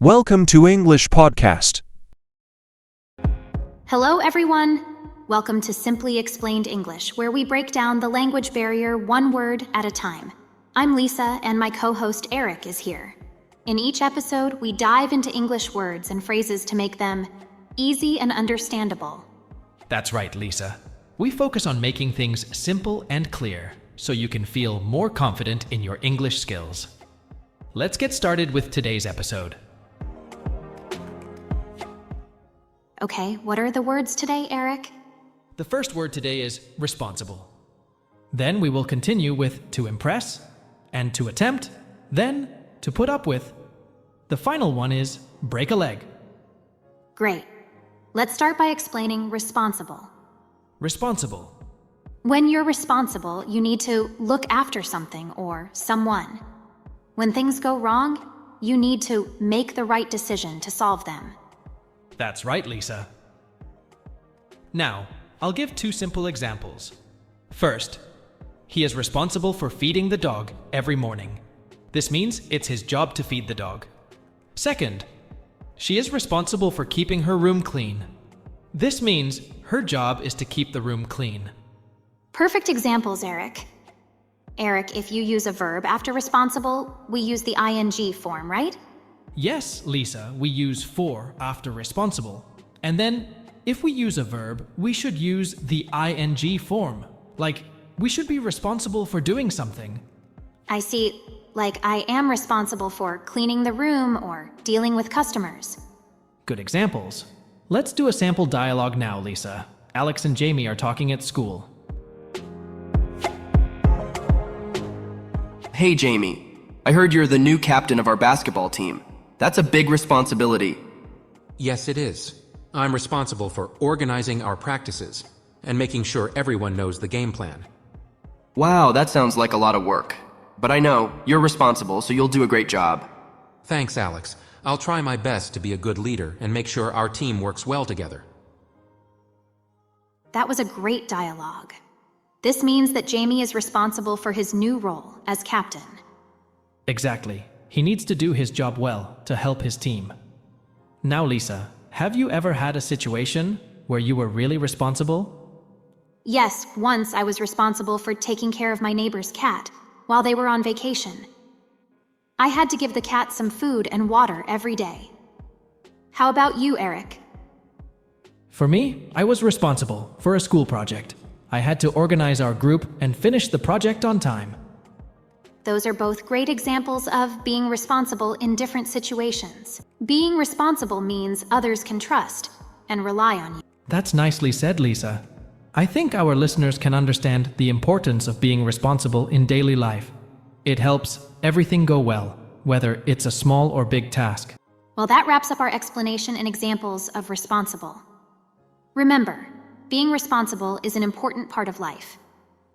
Welcome to English Podcast. Hello, everyone. Welcome to Simply Explained English, where we break down the language barrier one word at a time. I'm Lisa, and my co-host Eric is here. In each episode, we dive into English words and phrases to make them easy and understandable. That's right, Lisa. We focus on making things simple and clear, so you can feel more confident in your English skills. Let's get started with today's episode. Okay, what are the words today, Eric? The first word today is responsible. Then we will continue with to impress, and to attempt, then to put up with. The final one is break a leg. Great. Let's start by explaining responsible. Responsible. When you're responsible, you need to look after something or someone. When things go wrong, you need to make the right decision to solve them. That's right, Lisa. Now, I'll give two simple examples. First, he is responsible for feeding the dog every morning. This means it's his job to feed the dog. Second, she is responsible for keeping her room clean. This means her job is to keep the room clean. Perfect examples, Eric. Eric, if you use a verb after responsible, we use the ing form, right? Yes, Lisa, we use for after responsible. And then, if we use a verb, we should use the ing form. Like, we should be responsible for doing something. I see, like I am responsible for cleaning the room or dealing with customers. Good examples. Let's do a sample dialogue now, Lisa. Alex and Jamie are talking at school. Hey, Jamie. I heard you're the new captain of our basketball team. That's a big responsibility. Yes, it is. I'm responsible for organizing our practices and making sure everyone knows the game plan. Wow, that sounds like a lot of work. But I know, you're responsible, so you'll do a great job. Thanks, Alex. I'll try my best to be a good leader and make sure our team works well together. That was a great dialogue. This means that Jamie is responsible for his new role as captain. Exactly. He needs to do his job well to help his team. Now, Lisa, have you ever had a situation where you were really responsible? Yes, once I was responsible for taking care of my neighbor's cat while they were on vacation. I had to give the cat some food and water every day. How about you, Eric? For me, I was responsible for a school project. I had to organize our group and finish the project on time. Those are both great examples of being responsible in different situations. Being responsible means others can trust and rely on you. That's nicely said, Lisa. I think our listeners can understand the importance of being responsible in daily life. It helps everything go well, whether it's a small or big task. Well, that wraps up our explanation and examples of responsible. Remember, being responsible is an important part of life.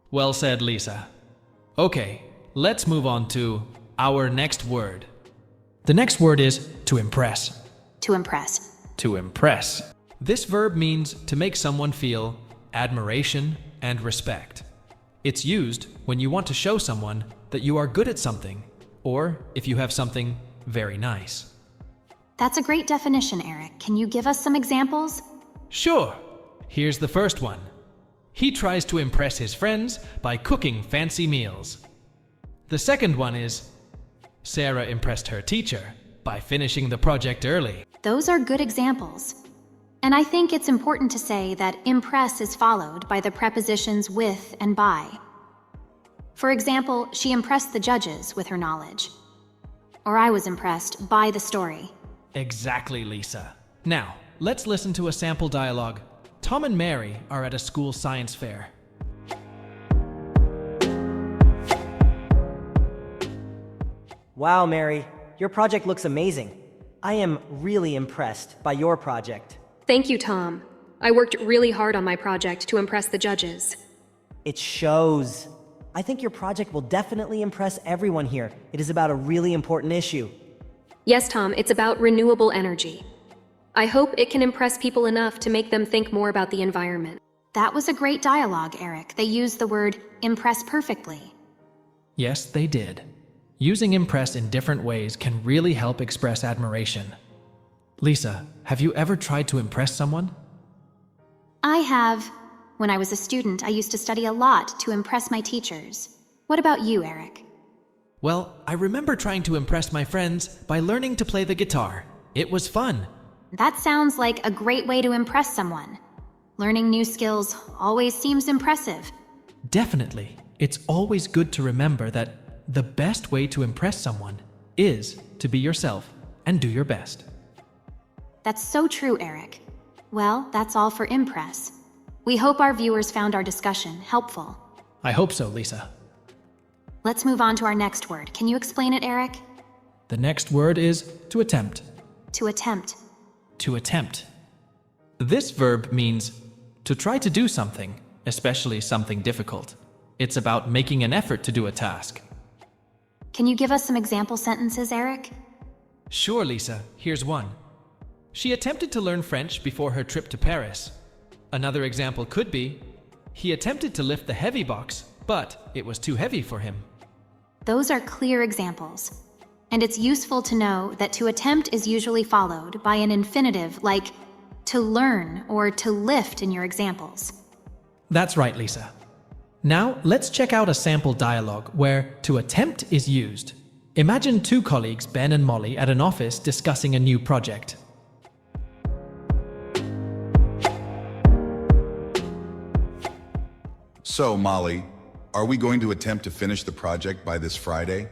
Well said, Lisa. Okay, let's move on to our next word. The next word is to impress. To impress. To impress. This verb means to make someone feel admiration and respect. It's used when you want to show someone that you are good at something, or if you have something very nice. That's a great definition, Eric. Can you give us some examples? Sure. Here's the first one. He tries to impress his friends by cooking fancy meals. The second one is, Sarah impressed her teacher by finishing the project early. Those are good examples. And I think it's important to say that impress is followed by the prepositions with and by. For example, she impressed the judges with her knowledge. Or I was impressed by the story. Exactly, Lisa. Now, let's listen to a sample dialogue. Tom and Mary are at a school science fair. Wow, Mary, your project looks amazing. I am really impressed by your project. Thank you, Tom. I worked really hard on my project to impress the judges. It shows. I think your project will definitely impress everyone here. It is about a really important issue. Yes, Tom, it's about renewable energy. I hope it can impress people enough to make them think more about the environment. That was a great dialogue, Eric. They used the word impress perfectly. Yes, they did. Using impress in different ways can really help express admiration. Lisa, have you ever tried to impress someone? I have. When I was a student, I used to study a lot to impress my teachers. What about you, Eric? Well, I remember trying to impress my friends by learning to play the guitar. It was fun. That sounds like a great way to impress someone. Learning new skills always seems impressive. Definitely. It's always good to remember that the best way to impress someone is to be yourself and do your best. That's so true, Eric. Well, that's all for Impress. We hope our viewers found our discussion helpful. I hope so, Lisa. Let's move on to our next word. Can you explain it, Eric? The next word is to attempt. To attempt. To attempt. This verb means to try to do something, especially something difficult. It's about making an effort to do a task. Can you give us some example sentences, Eric? Sure, Lisa. Here's one. She attempted to learn French before her trip to Paris. Another example could be, he attempted to lift the heavy box, but it was too heavy for him. Those are clear examples. And it's useful to know that to attempt is usually followed by an infinitive like to learn or to lift in your examples. That's right, Lisa. Now, let's check out a sample dialogue where to attempt is used. Imagine two colleagues, Ben and Molly, at an office discussing a new project. So, Molly, are we going to attempt to finish the project by this Friday?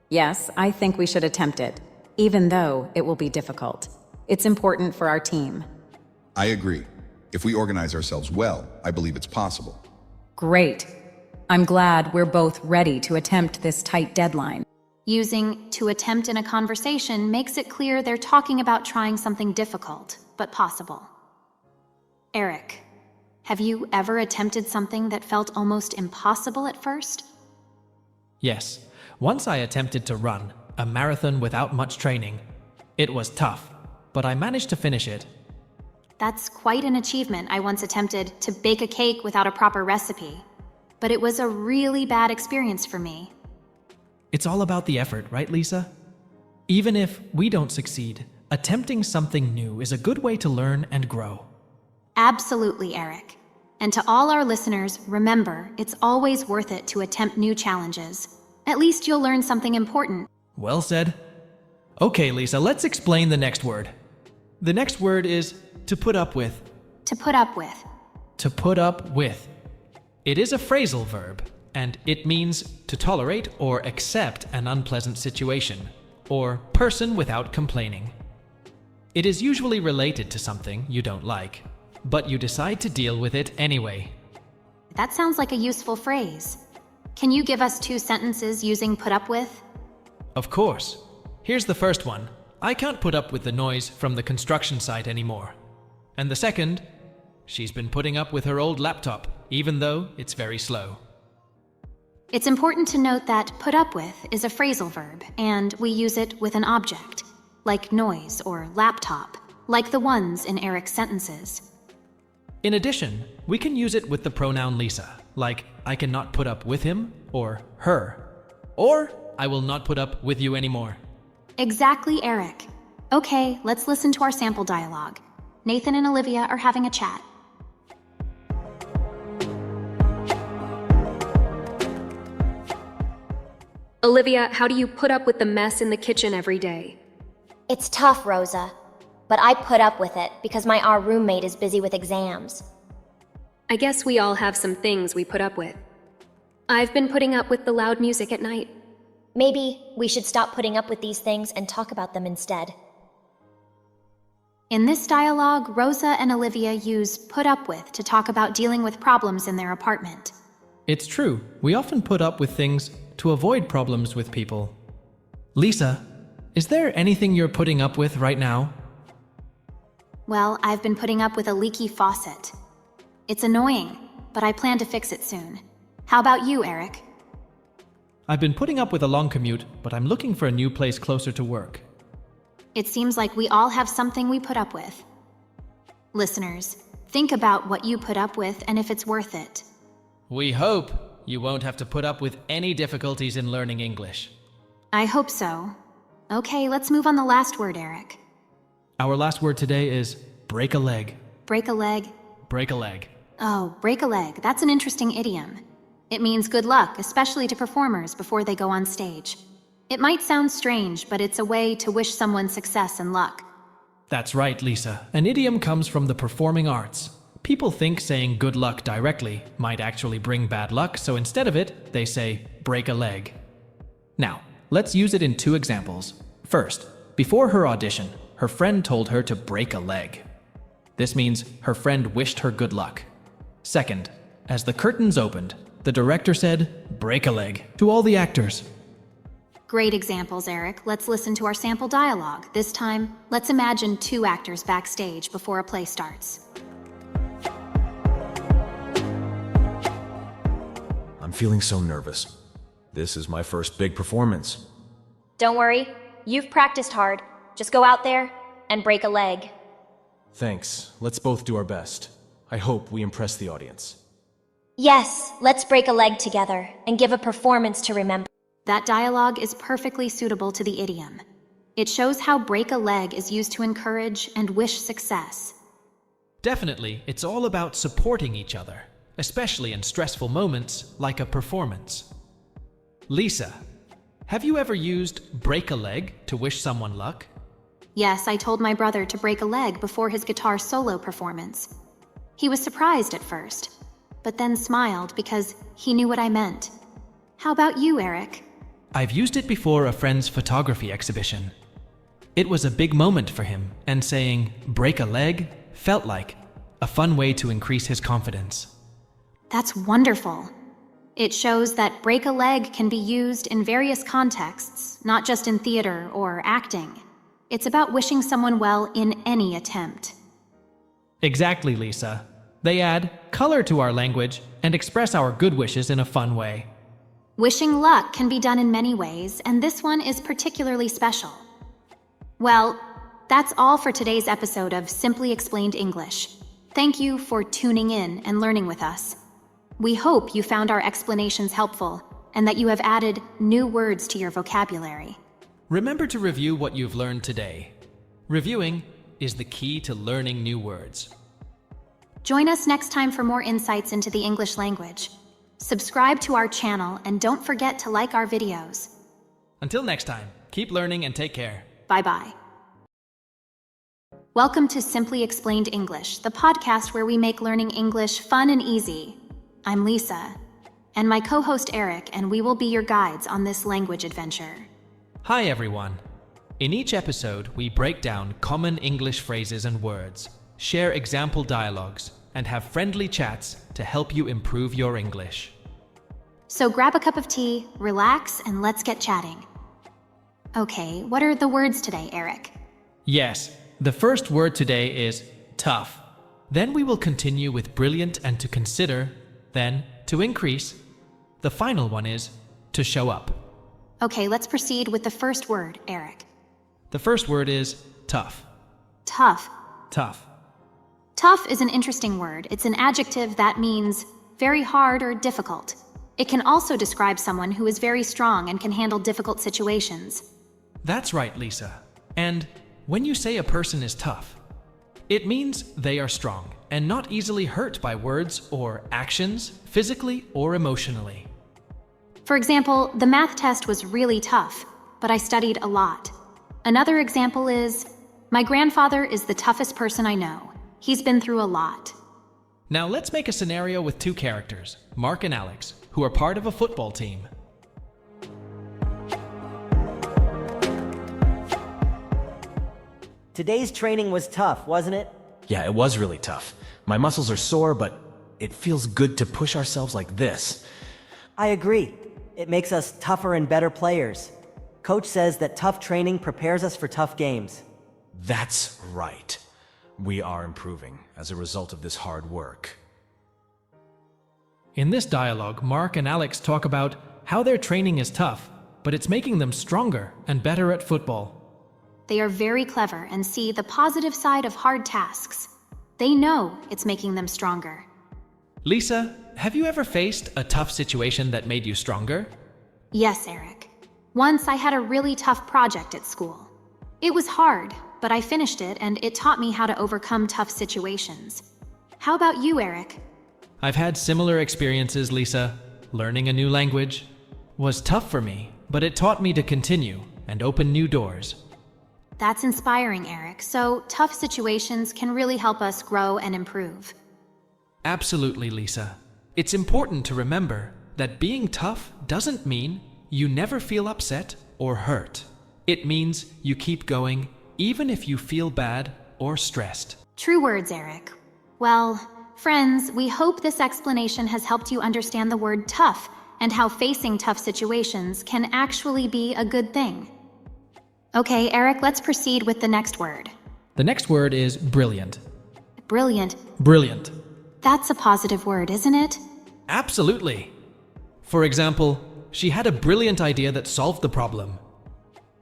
Yes, I think we should attempt it, even though it will be difficult. It's important for our team. I agree. If we organize ourselves well, I believe it's possible. Great. I'm glad we're both ready to attempt this tight deadline. Using to attempt in a conversation makes it clear they're talking about trying something difficult, but possible. Eric, have you ever attempted something that felt almost impossible at first? Yes. Once I attempted to run a marathon without much training. It was tough, but I managed to finish it. That's quite an achievement. I once attempted to bake a cake without a proper recipe, but it was a really bad experience for me. It's all about the effort, right, Lisa? Even if we don't succeed, attempting something new is a good way to learn and grow. Absolutely, Eric. And to all our listeners, remember, it's always worth it to attempt new challenges. At least you'll learn something important. Well said. Okay, Lisa, let's explain the next word. The next word is to put up with. To put up with. To put up with. It is a phrasal verb, and it means to tolerate or accept an unpleasant situation, or person without complaining. It is usually related to something you don't like, but you decide to deal with it anyway. That sounds like a useful phrase. Can you give us 2 sentences using put up with? Of course. Here's the first one. I can't put up with the noise from the construction site anymore. And the second, she's been putting up with her old laptop, even though it's very slow. It's important to note that put up with is a phrasal verb, and we use it with an object, like noise or laptop, like the ones in Eric's sentences. In addition, we can use it with the pronoun Lisa, like I cannot put up with him or her, or I will not put up with you anymore. Exactly, Eric. Okay, let's listen to our sample dialogue. Nathan and Olivia are having a chat. Olivia, how do you put up with the mess in the kitchen every day? It's tough, Rosa, but I put up with it because our roommate is busy with exams. I guess we all have some things we put up with. I've been putting up with the loud music at night. Maybe we should stop putting up with these things and talk about them instead. In this dialogue, Rosa and Olivia use put up with to talk about dealing with problems in their apartment. It's true. We often put up with things to avoid problems with people. Lisa, is there anything you're putting up with right now? Well, I've been putting up with a leaky faucet. It's annoying, but I plan to fix it soon. How about you, Eric? I've been putting up with a long commute, but I'm looking for a new place closer to work. It seems like we all have something we put up with. Listeners, think about what you put up with and if it's worth it. We hope you won't have to put up with any difficulties in learning English. I hope so. Okay, let's move on the last word, Eric. Our last word today is break a leg. Break a leg. Break a leg. Oh, break a leg. That's an interesting idiom. It means good luck, especially to performers before they go on stage. It might sound strange, but it's a way to wish someone success and luck. That's right, Lisa. An idiom comes from the performing arts. People think saying good luck directly might actually bring bad luck, so instead of it, they say break a leg. Now, let's use it in 2 examples. First, before her audition, her friend told her to break a leg. This means her friend wished her good luck. Second, as the curtains opened, the director said, break a leg, to all the actors. Great examples, Eric. Let's listen to our sample dialogue. This time, let's imagine 2 actors backstage before a play starts. I'm feeling so nervous. This is my first big performance. Don't worry, you've practiced hard. Just go out there and break a leg. Thanks. Let's both do our best. I hope we impress the audience. Yes, let's break a leg together and give a performance to remember. That dialogue is perfectly suitable to the idiom. It shows how break a leg is used to encourage and wish success. Definitely, it's all about supporting each other, especially in stressful moments like a performance. Lisa, have you ever used break a leg to wish someone luck? Yes, I told my brother to break a leg before his guitar solo performance. He was surprised at first, but then smiled because he knew what I meant. How about you, Eric? I've used it before a friend's photography exhibition. It was a big moment for him, and saying break a leg felt like a fun way to increase his confidence. That's wonderful. It shows that break a leg can be used in various contexts, not just in theater or acting. It's about wishing someone well in any attempt. Exactly, Lisa. They add color to our language and express our good wishes in a fun way. Wishing luck can be done in many ways, and this one is particularly special. Well, that's all for today's episode of Simply Explained English. Thank you for tuning in and learning with us. We hope you found our explanations helpful and that you have added new words to your vocabulary. Remember to review what you've learned today. Reviewing is the key to learning new words. Join us next time for more insights into the English language. Subscribe to our channel and don't forget to like our videos. Until next time, keep learning and take care. Bye-bye. Welcome to Simply Explained English, the podcast where we make learning English fun and easy. I'm Lisa, and my co-host Eric, and we will be your guides on this language adventure. Hi everyone. In each episode, we break down common English phrases and words, share example dialogues, and have friendly chats to help you improve your English. So grab a cup of tea, relax, and let's get chatting. Okay, what are the words today, Eric? Yes, the first word today is tough. Then we will continue with brilliant and to consider, then to increase. The final one is to show up. Okay, let's proceed with the first word, Eric. The first word is tough. Tough. Tough. Tough is an interesting word. It's an adjective that means very hard or difficult. It can also describe someone who is very strong and can handle difficult situations. That's right, Lisa. And when you say a person is tough, it means they are strong and not easily hurt by words or actions, physically or emotionally. For example, the math test was really tough, but I studied a lot. Another example is, my grandfather is the toughest person I know. He's been through a lot. Now let's make a scenario with 2 characters, Mark and Alex, who are part of a football team. Today's training was tough, wasn't it? Yeah, it was really tough. My muscles are sore, but it feels good to push ourselves like this. I agree. It makes us tougher and better players. Coach says that tough training prepares us for tough games. That's right. We are improving as a result of this hard work. In this dialogue, Mark and Alex talk about how their training is tough, but it's making them stronger and better at football. They are very clever and see the positive side of hard tasks. They know it's making them stronger. Lisa, have you ever faced a tough situation that made you stronger? Yes, Eric. Once I had a really tough project at school. It was hard, but I finished it and it taught me how to overcome tough situations. How about you, Eric? I've had similar experiences, Lisa. Learning a new language was tough for me, but it taught me to continue and open new doors. That's inspiring, Eric. So tough situations can really help us grow and improve. Absolutely, Lisa. It's important to remember that being tough doesn't mean you never feel upset or hurt. It means you keep going even if you feel bad or stressed. True words, Eric. Well, friends, we hope this explanation has helped you understand the word tough and how facing tough situations can actually be a good thing. Okay, Eric, let's proceed with the next word. The next word is brilliant. Brilliant. Brilliant. That's a positive word, isn't it? Absolutely. For example, she had a brilliant idea that solved the problem.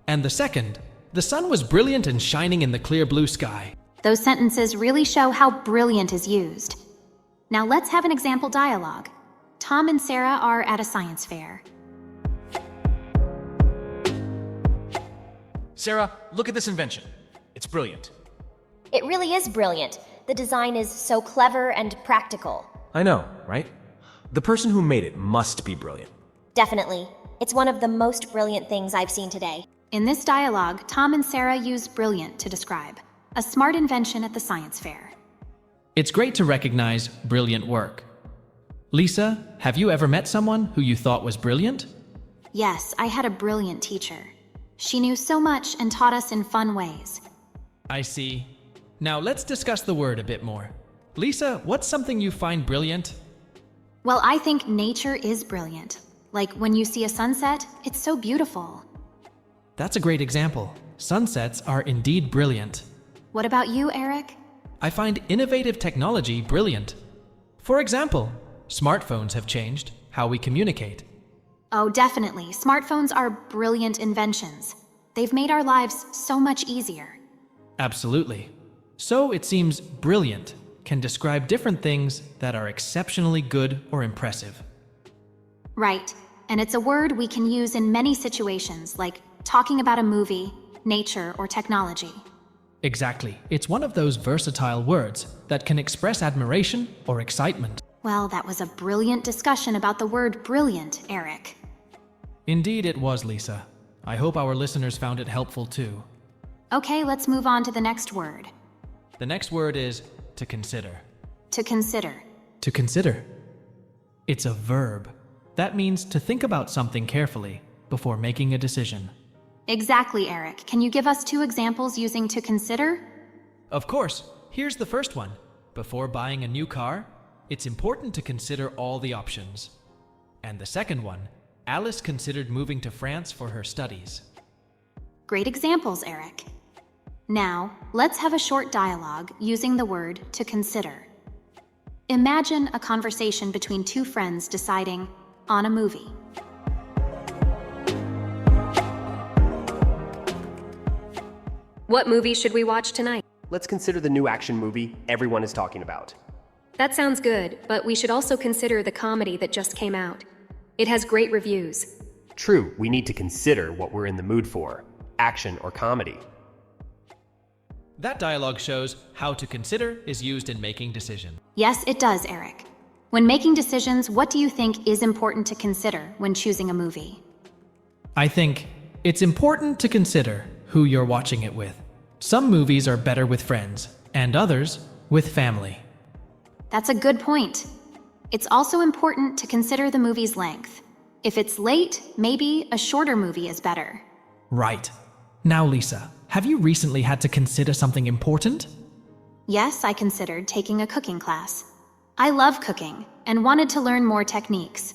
And the second, the sun was brilliant and shining in the clear blue sky. Those sentences really show how brilliant is used. Now let's have an example dialogue. Tom and Sarah are at a science fair. Sarah, look at this invention. It's brilliant. It really is brilliant. The design is so clever and practical. I know, right? The person who made it must be brilliant. Definitely. It's one of the most brilliant things I've seen today. In this dialogue, Tom and Sarah use brilliant to describe a smart invention at the science fair. It's great to recognize brilliant work. Lisa, have you ever met someone who you thought was brilliant? Yes, I had a brilliant teacher. She knew so much and taught us in fun ways. I see. Now let's discuss the word a bit more. Lisa, what's something you find brilliant? Well, I think nature is brilliant. Like when you see a sunset, it's so beautiful. That's a great example. Sunsets are indeed brilliant. What about you, Eric? I find innovative technology brilliant. For example, smartphones have changed how we communicate. Oh, definitely. Smartphones are brilliant inventions. They've made our lives so much easier. Absolutely. So it seems brilliant can describe different things that are exceptionally good or impressive. Right. And it's a word we can use in many situations, like talking about a movie, nature, or technology. Exactly. It's one of those versatile words that can express admiration or excitement. Well, that was a brilliant discussion about the word brilliant, Eric. Indeed it was, Lisa. I hope our listeners found it helpful too. Okay, let's move on to the next word. The next word is to consider. To consider. To consider. It's a verb. That means to think about something carefully before making a decision. Exactly, Eric. Can you give us 2 examples using to consider? Of course. Here's the first one. Before buying a new car, it's important to consider all the options. And the second one, Alice considered moving to France for her studies. Great examples, Eric. Now, let's have a short dialogue using the word to consider. Imagine a conversation between 2 friends deciding on a movie. What movie should we watch tonight? Let's consider the new action movie everyone is talking about. That sounds good, but we should also consider the comedy that just came out. It has great reviews. True, we need to consider what we're in the mood for, action or comedy. That dialogue shows how to consider is used in making decisions. Yes, it does, Eric. When making decisions, what do you think is important to consider when choosing a movie? I think it's important to consider who you're watching it with. Some movies are better with friends, and others with family. That's a good point. It's also important to consider the movie's length. If it's late, maybe a shorter movie is better. Right. Now, Lisa, have you recently had to consider something important? Yes, I considered taking a cooking class. I love cooking and wanted to learn more techniques.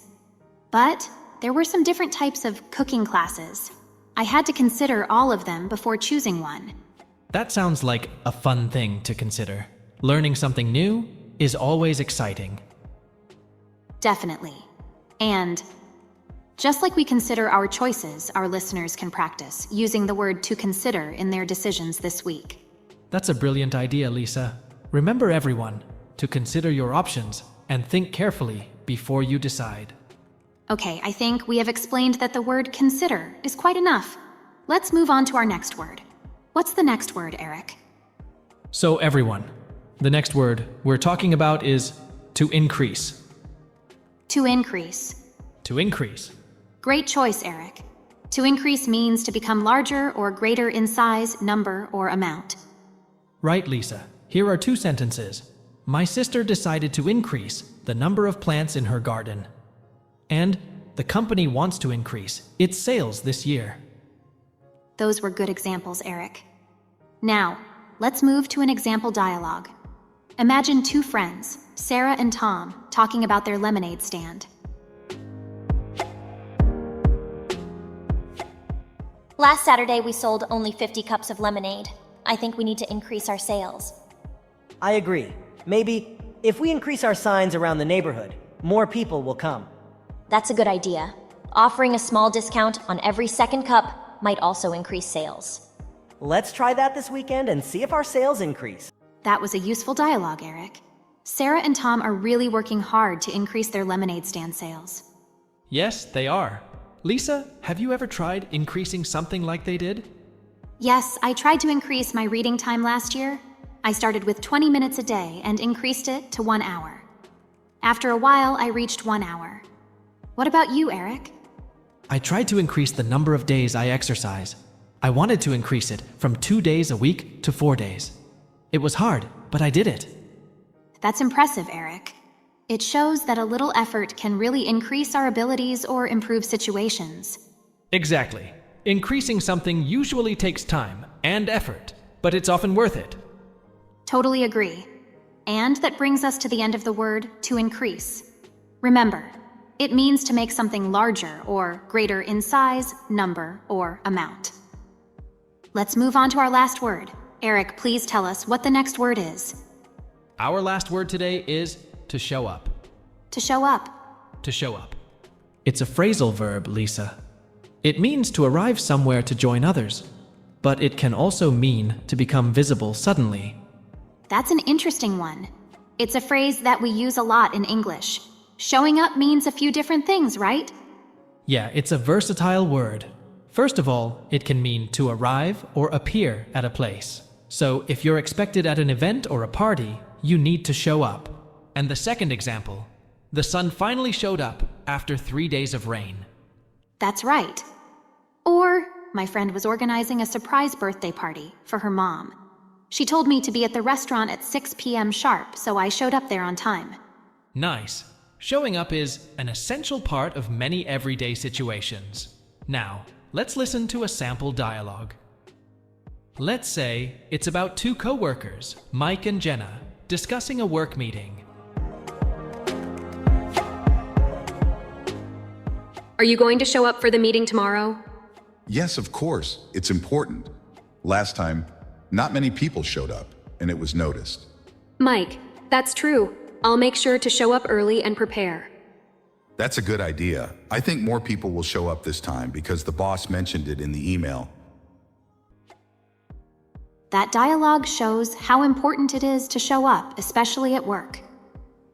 But there were some different types of cooking classes. I had to consider all of them before choosing one. That sounds like a fun thing to consider. Learning something new is always exciting. Definitely. And just like we consider our choices, our listeners can practice using the word to consider in their decisions this week. That's a brilliant idea, Lisa. Remember, everyone, to consider your options and think carefully before you decide. Okay, I think we have explained that the word consider is quite enough. Let's move on to our next word. What's the next word, Eric? So everyone, the next word we're talking about is to increase. To increase. To increase. Great choice, Eric. To increase means to become larger or greater in size, number, or amount. Right, Lisa. Here are two sentences. My sister decided to increase the number of plants in her garden. And the company wants to increase its sales this year. Those were good examples, Eric. Now, let's move to an example dialogue. Imagine two friends, Sarah and Tom, talking about their lemonade stand. Last Saturday, we sold only 50 cups of lemonade. I think we need to increase our sales. I agree. Maybe if we increase our signs around the neighborhood, more people will come. That's a good idea. Offering a small discount on every second cup might also increase sales. Let's try that this weekend and see if our sales increase. That was a useful dialogue, Eric. Sarah and Tom are really working hard to increase their lemonade stand sales. Yes, they are. Lisa, have you ever tried increasing something like they did? Yes, I tried to increase my reading time last year. I started with 20 minutes a day and increased it to 1 hour. After a while, I reached 1 hour. What about you, Eric? I tried to increase the number of days I exercise. I wanted to increase it from 2 days a week to 4 days. It was hard, but I did it. That's impressive, Eric. It shows that a little effort can really increase our abilities or improve situations. Exactly. Increasing something usually takes time and effort, but it's often worth it. Totally agree. And that brings us to the end of the word to increase. Remember, it means to make something larger or greater in size, number, or amount. Let's move on to our last word. Eric, please tell us what the next word is. Our last word today is to show up. To show up. To show up. It's a phrasal verb, Lisa. It means to arrive somewhere to join others, but it can also mean to become visible suddenly. That's an interesting one. It's a phrase that we use a lot in English. Showing up means a few different things, right? Yeah, it's a versatile word. First of all, it can mean to arrive or appear at a place. So if you're expected at an event or a party, you need to show up. And the second example, the sun finally showed up after 3 days of rain. That's right. Or, my friend was organizing a surprise birthday party for her mom. She told me to be at the restaurant at 6 p.m. sharp, so I showed up there on time. Nice. Showing up is an essential part of many everyday situations. Now, let's listen to a sample dialogue. Let's say it's about two co-workers, Mike and Jenna, discussing a work meeting. Are you going to show up for the meeting tomorrow? Yes, of course. It's important. Last time, not many people showed up, and it was noticed. Mike, that's true. I'll make sure to show up early and prepare. That's a good idea. I think more people will show up this time because the boss mentioned it in the email. That dialogue shows how important it is to show up, especially at work.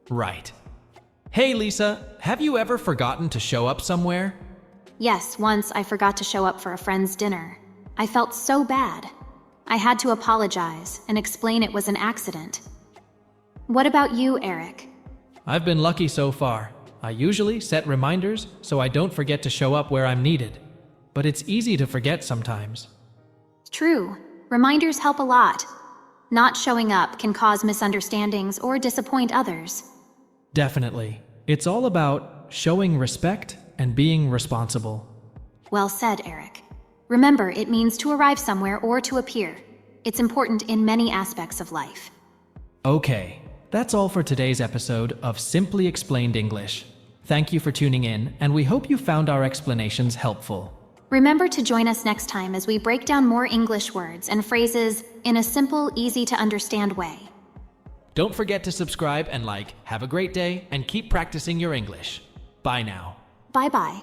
Right. Hey, Lisa, have you ever forgotten to show up somewhere? Yes, once I forgot to show up for a friend's dinner. I felt so bad. I had to apologize and explain it was an accident. What about you, Eric? I've been lucky so far. I usually set reminders so I don't forget to show up where I'm needed. But it's easy to forget sometimes. True. Reminders help a lot. Not showing up can cause misunderstandings or disappoint others. Definitely. It's all about showing respect and being responsible. Well said, Eric. Remember, it means to arrive somewhere or to appear. It's important in many aspects of life. Okay, that's all for today's episode of Simply Explained English. Thank you for tuning in, and we hope you found our explanations helpful. Remember to join us next time as we break down more English words and phrases in a simple, easy-to-understand way. Don't forget to subscribe and like. Have a great day, and keep practicing your English. Bye now. Bye-bye.